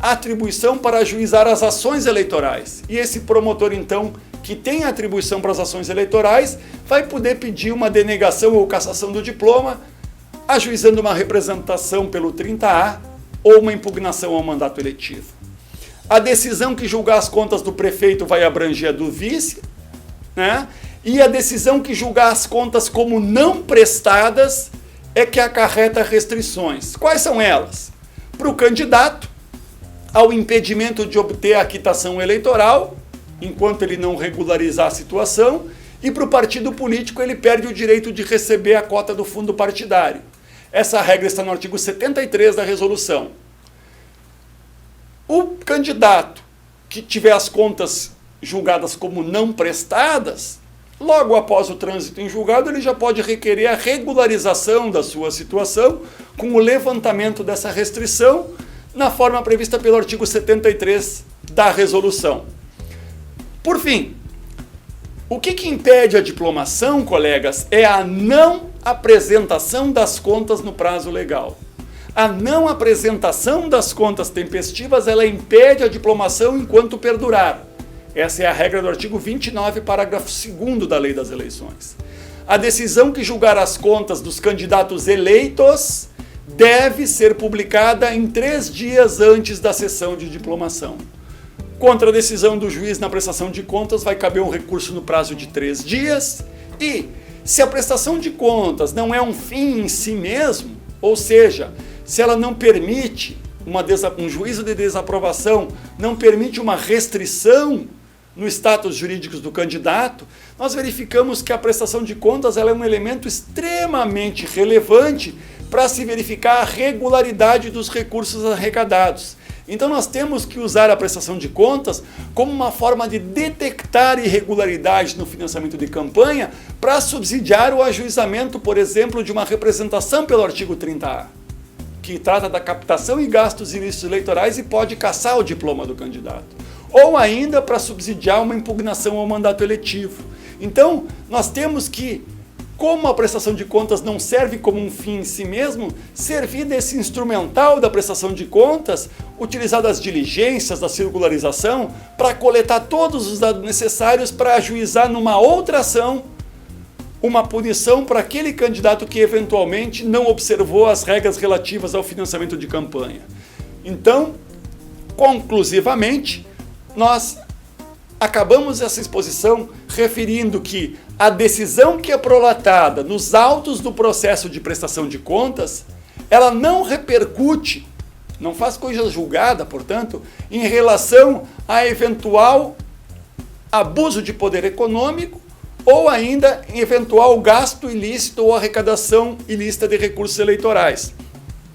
a atribuição para ajuizar as ações eleitorais. E esse promotor, então, que tem a atribuição para as ações eleitorais, vai poder pedir uma denegação ou cassação do diploma, ajuizando uma representação pelo 30A ou uma impugnação ao mandato eletivo. A decisão que julgar as contas do prefeito vai abranger a do vice, né? E a decisão que julgar as contas como não prestadas é que acarreta restrições. Quais são elas? Para o candidato, ao impedimento de obter a quitação eleitoral, enquanto ele não regularizar a situação, e para o partido político ele perde o direito de receber a cota do fundo partidário. Essa regra está no artigo 73 da resolução. O candidato que tiver as contas julgadas como não prestadas, logo após o trânsito em julgado, ele já pode requerer a regularização da sua situação com o levantamento dessa restrição na forma prevista pelo artigo 73 da resolução. Por fim, O que impede a diplomação, colegas, é a não apresentação das contas no prazo legal. A não apresentação das contas tempestivas, ela impede a diplomação enquanto perdurar. Essa é a regra do artigo 29, parágrafo 2º da Lei das Eleições. A decisão que julgar as contas dos candidatos eleitos deve ser publicada em 3 dias antes da sessão de diplomação. Contra a decisão do juiz na prestação de contas, vai caber um recurso no prazo de 3 dias. E, se a prestação de contas não é um fim em si mesmo, ou seja, se ela não permite um juízo de desaprovação, não permite uma restrição no status jurídico do candidato, nós verificamos que a prestação de contas ela é um elemento extremamente relevante para se verificar a regularidade dos recursos arrecadados. Então nós temos que usar a prestação de contas como uma forma de detectar irregularidade no financiamento de campanha para subsidiar o ajuizamento, por exemplo, de uma representação pelo artigo 30A, que trata da captação e gastos ilícitos eleitorais e pode cassar o diploma do candidato. Ou ainda para subsidiar uma impugnação ao mandato eletivo. Então, nós temos que, como a prestação de contas não serve como um fim em si mesmo, servir desse instrumental da prestação de contas, utilizar das diligências, da circularização, para coletar todos os dados necessários para ajuizar numa outra ação uma punição para aquele candidato que eventualmente não observou as regras relativas ao financiamento de campanha. Então, conclusivamente, nós acabamos essa exposição referindo que a decisão que é prolatada nos autos do processo de prestação de contas, ela não repercute, não faz coisa julgada, portanto, em relação a eventual abuso de poder econômico ou ainda em eventual gasto ilícito ou arrecadação ilícita de recursos eleitorais.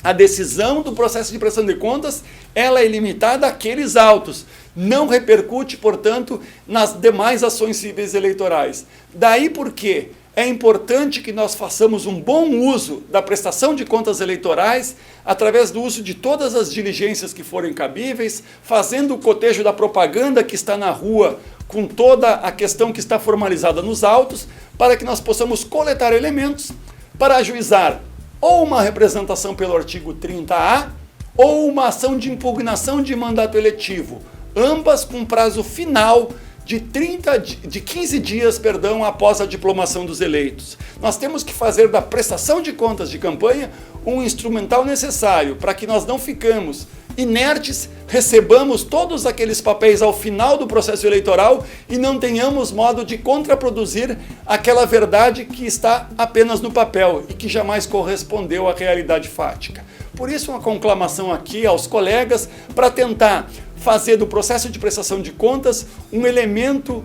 A decisão do processo de prestação de contas, ela é limitada àqueles autos, não repercute, portanto, nas demais ações civis eleitorais. Daí porque é importante que nós façamos um bom uso da prestação de contas eleitorais através do uso de todas as diligências que forem cabíveis, fazendo o cotejo da propaganda que está na rua com toda a questão que está formalizada nos autos, para que nós possamos coletar elementos para ajuizar ou uma representação pelo artigo 30A ou uma ação de impugnação de mandato eletivo, ambas com prazo final de 15 dias após a diplomação dos eleitos. Nós temos que fazer da prestação de contas de campanha um instrumental necessário para que nós não ficamos inertes, recebamos todos aqueles papéis ao final do processo eleitoral e não tenhamos modo de contraproduzir aquela verdade que está apenas no papel e que jamais correspondeu à realidade fática. Por isso, uma conclamação aqui aos colegas para tentar fazer do processo de prestação de contas um elemento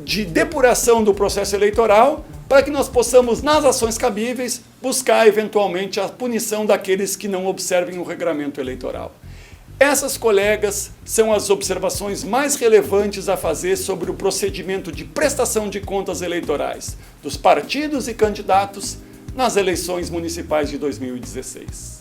de depuração do processo eleitoral para que nós possamos, nas ações cabíveis, buscar eventualmente a punição daqueles que não observem o regramento eleitoral. Essas, colegas, são as observações mais relevantes a fazer sobre o procedimento de prestação de contas eleitorais dos partidos e candidatos nas eleições municipais de 2016.